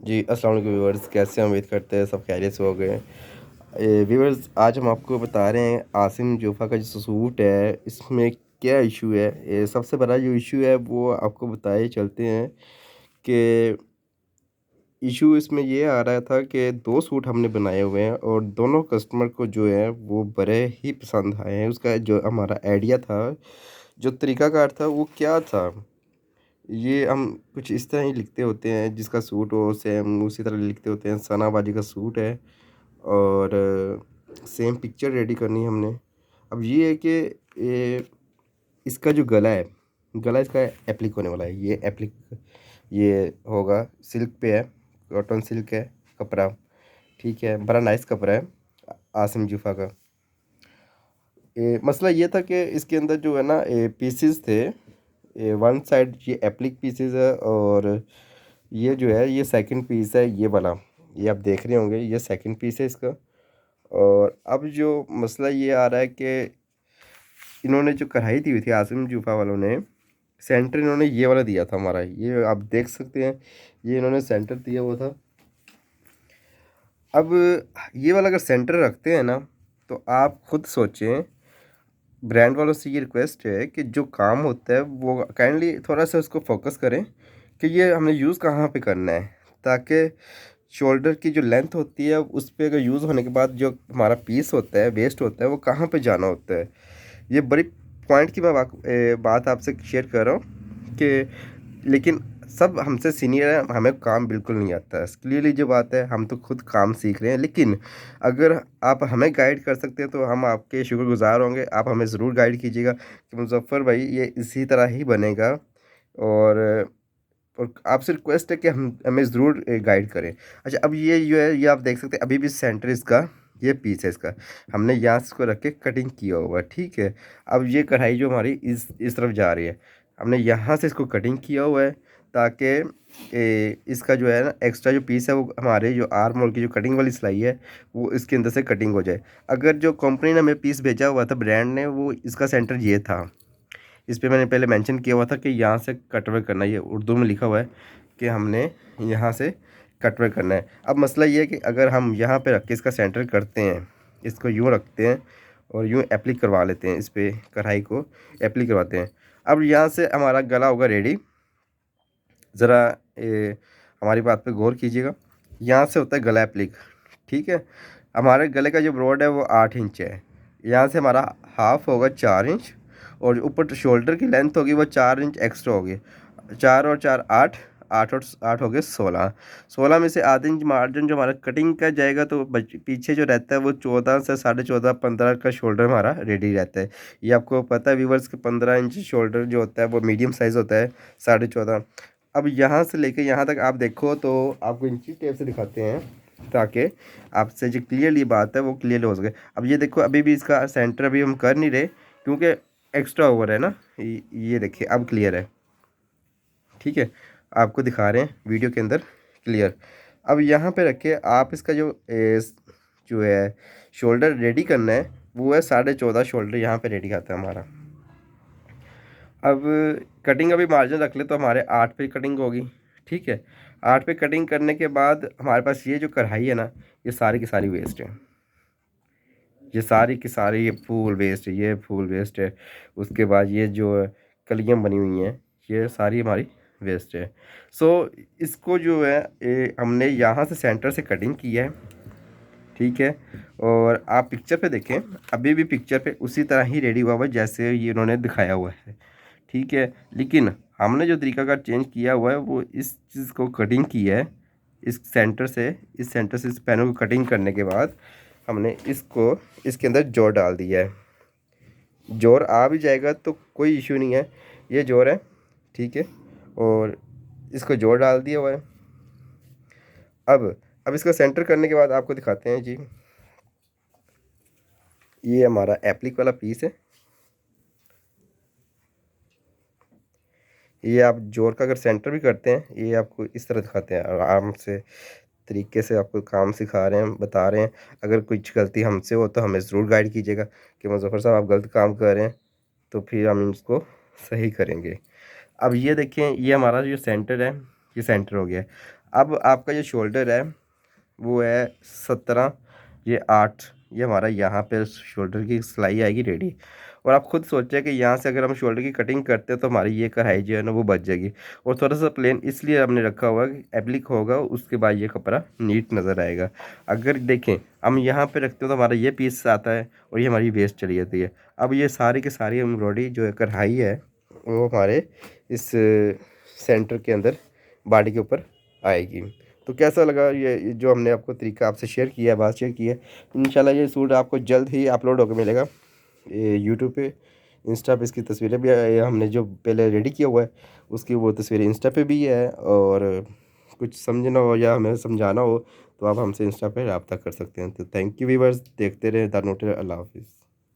जी, अस्सलाम वालेकुम व्यूअर्स, कैसे हैं? उम्मीद करते हैं सब खैरियत से हो गए। व्यूअर्स, आज हम आपको बता रहे हैं आसिम जोफ़ा का जो सूट है, इसमें क्या इशू है। सबसे बड़ा जो इशू है वो आपको बताए चलते हैं कि इशू इसमें ये आ रहा था कि 2 सूट हमने बनाए हुए हैं और दोनों कस्टमर को जो है वो बड़े ही पसंद आए हैं। उसका जो हमारा आइडिया था, जो तरीक़ाकार था वो क्या था, ये हम कुछ इस तरह ही लिखते होते हैं, जिसका सूट हो सेम उसी तरह लिखते होते हैं। सना बाजी का सूट है और सेम पिक्चर रेडी करनी है हमने। अब ये है कि ये इसका जो गला है, गला इसका एप्लिक होने वाला है। ये एप्लिक ये होगा, सिल्क पे है, कॉटन सिल्क है कपड़ा, ठीक है। बड़ा नाइस कपड़ा है आसिम जूफा का। मसला ये था कि इसके अंदर जो है ना पीसेस थे, वन साइड ये एप्लिक पीसेस है और ये जो है ये सेकंड पीस है, ये वाला, ये आप देख रहे होंगे, ये सेकंड पीस है इसका। और अब जो मसला ये आ रहा है कि इन्होंने जो कढ़ाई दी हुई थी आसिम जूफा वालों ने, सेंटर इन्होंने ये वाला दिया था हमारा, ये आप देख सकते हैं, ये इन्होंने सेंटर दिया हुआ था। अब ये वाला अगर सेंटर रखते हैं ना, तो आप खुद सोचें, ब्रांड वालों से ये रिक्वेस्ट है कि जो काम होता है वो काइंडली थोड़ा सा उसको फोकस करें कि ये हमने यूज़ कहाँ पे करना है, ताकि शोल्डर की जो लेंथ होती है उस पे अगर यूज़ होने के बाद जो हमारा पीस होता है, वेस्ट होता है, वो कहाँ पे जाना होता है। ये बड़ी पॉइंट की मैं बात आपसे शेयर कर रहा हूँ कि लेकिन सब हमसे सीनियर है, हमें काम बिल्कुल नहीं आता है। क्लियरली जो बात है, हम तो खुद काम सीख रहे हैं, लेकिन अगर आप हमें गाइड कर सकते हैं तो हम आपके शुक्रगुज़ार होंगे। आप हमें ज़रूर गाइड कीजिएगा कि मुज़फ़्फ़र भाई ये इसी तरह ही बनेगा। और आपसे रिक्वेस्ट है कि हम हमें ज़रूर गाइड करें। अच्छा, अब ये जो है ये आप देख सकते हैं, अभी भी सेंटर इसका ये पीस है इसका, हमने यहाँ से इसको रख के कटिंग किया हुआ है, ठीक है। अब ये कढ़ाई जो हमारी इस तरफ जा रही है, हमने यहाँ से इसको कटिंग किया हुआ है ताकि इसका जो है ना एक्स्ट्रा जो पीस है वो हमारे जो आर्म होल की जो कटिंग वाली सिलाई है वो इसके अंदर से कटिंग हो जाए। अगर जो कंपनी ने हमें पीस भेजा हुआ था ब्रांड ने, वो इसका सेंटर ये था। इस पे मैंने पहले मेंशन किया हुआ था कि यहाँ से कटवर्क करना है, ये उर्दू में लिखा हुआ है कि हमने यहाँ से कटवर्क करना है। अब मसला ये है कि अगर हम यहाँ पे रख के इसका सेंटर करते हैं, इसको यूँ रखते हैं और यूँ एप्लिक करवा लेते हैं, इस पे कढ़ाई को एप्लिक करवाते हैं। अब यहाँ से हमारा गला होगा रेडी। ज़रा हमारी बात पे गौर कीजिएगा, यहाँ से होता है गला एप्लिक, ठीक है। हमारे गले का जो ब्रॉड है वो 8 इंच है, यहाँ से हमारा हाफ होगा 4 इंच, और ऊपर जो शोल्डर की लेंथ होगी वो 4 इंच एक्स्ट्रा होगी। 4 और 4 8, 8 और 8 हो गए 16। 16 में से आधा इंच मार्जिन जो हमारा कटिंग का जाएगा, तो पीछे जो रहता है वो 14 से 14.5 15 का शोल्डर हमारा रेडी रहता है। ये आपको पता है व्यूवर्स के 15 इंच शोल्डर जो होता है वो मीडियम साइज़ होता है, 14.5। अब यहाँ से लेके यहाँ तक आप देखो तो आपको इंची टेप से दिखाते हैं ताकि आपसे जो क्लियरली बात है वो क्लियर हो सके। अब ये देखो, अभी भी इसका सेंटर अभी हम कर नहीं रहे क्योंकि एक्स्ट्रा ओवर है ना। ये देखिए अब क्लियर है, ठीक है। आपको दिखा रहे हैं वीडियो के अंदर क्लियर। अब यहाँ पे रखे आप इसका जो है शोल्डर रेडी करना है, वो है 14.5 शोल्डर यहाँ पे रेडी आता है हमारा। अब कटिंग अभी मार्जिन रख ले तो हमारे 8 पे कटिंग होगी, ठीक है। 8 पे कटिंग करने के बाद हमारे पास ये जो कढ़ाई है ना, ये सारी की सारी वेस्ट है। ये सारी की सारी ये फुल वेस्ट है, ये फुल वेस्ट है। उसके बाद ये जो कलियाँ बनी हुई हैं ये सारी हमारी वेस्ट है। सो इसको जो है हमने यहाँ से सेंटर से कटिंग की है, ठीक है। और आप पिक्चर पे देखें, अभी भी पिक्चर पे उसी तरह ही रेडी हुआ हुआ है जैसे ये उन्होंने दिखाया हुआ है, ठीक है। लेकिन हमने जो तरीकाकार चेंज किया हुआ है वो इस चीज़ को कटिंग की है, इस सेंटर से इस पैनल को कटिंग करने के बाद हमने इसको इसके अंदर जोड़ डाल दिया है। जोड़ आ भी जाएगा तो कोई इशू नहीं है, ये जोड़ है, ठीक है। और इसको जोड़ डाल दिया हुआ है। अब इसको सेंटर करने के बाद आपको दिखाते हैं जी, ये हमारा एप्लिक वाला पीस है। ये आप जोड़ का अगर सेंटर भी करते हैं, ये आपको इस तरह दिखाते हैं, आराम से तरीके से आपको काम सिखा रहे हैं, बता रहे हैं। अगर कुछ गलती हमसे हो तो हमें ज़रूर गाइड कीजिएगा कि मुज़फ़्फ़र साहब आप गलत काम कर रहे हैं, तो फिर हम इसको सही करेंगे। अब ये देखें, ये हमारा जो सेंटर है, ये सेंटर हो गया है। अब आपका ये शोल्डर है वो है 17, ये 8, ये हमारा यहाँ पे शोल्डर की सिलाई आएगी रेडी। और आप खुद सोचें कि यहाँ से अगर हम शोल्डर की कटिंग करते हैं तो हमारी ये कढ़ाई जो है ना वो बच जाएगी। और थोड़ा सा प्लेन इसलिए हमने रखा हुआ है कि एप्लिक होगा उसके बाद ये कपड़ा नीट नज़र आएगा। अगर देखें हम यहाँ पे रखते हो तो हमारा ये पीस आता है और ये हमारी वेस्ट चली जाती है। अब ये सारी की सारी एम्ब्रॉयडरी जो है कढ़ाई है वो हमारे इस सेंटर के अंदर बॉडी के ऊपर आएगी। तो कैसा लगा ये जो हमने आपको तरीका आपसे शेयर किया है, बात शेयर की है। इंशाल्लाह ये सूट आपको जल्द ही अपलोड होकर मिलेगा ये यूट्यूब पे, इंस्टा पे इसकी तस्वीरें भी हमने जो पहले रेडी किया हुआ है उसकी वो तस्वीरें इंस्टा पे भी है। और कुछ समझना हो या हमें समझाना हो तो आप हमसे इंस्टा पे रब्ता कर सकते हैं। तो थैंक यू व्यूअर्स, देखते रहे द नोट। अल्लाह हाफिज़।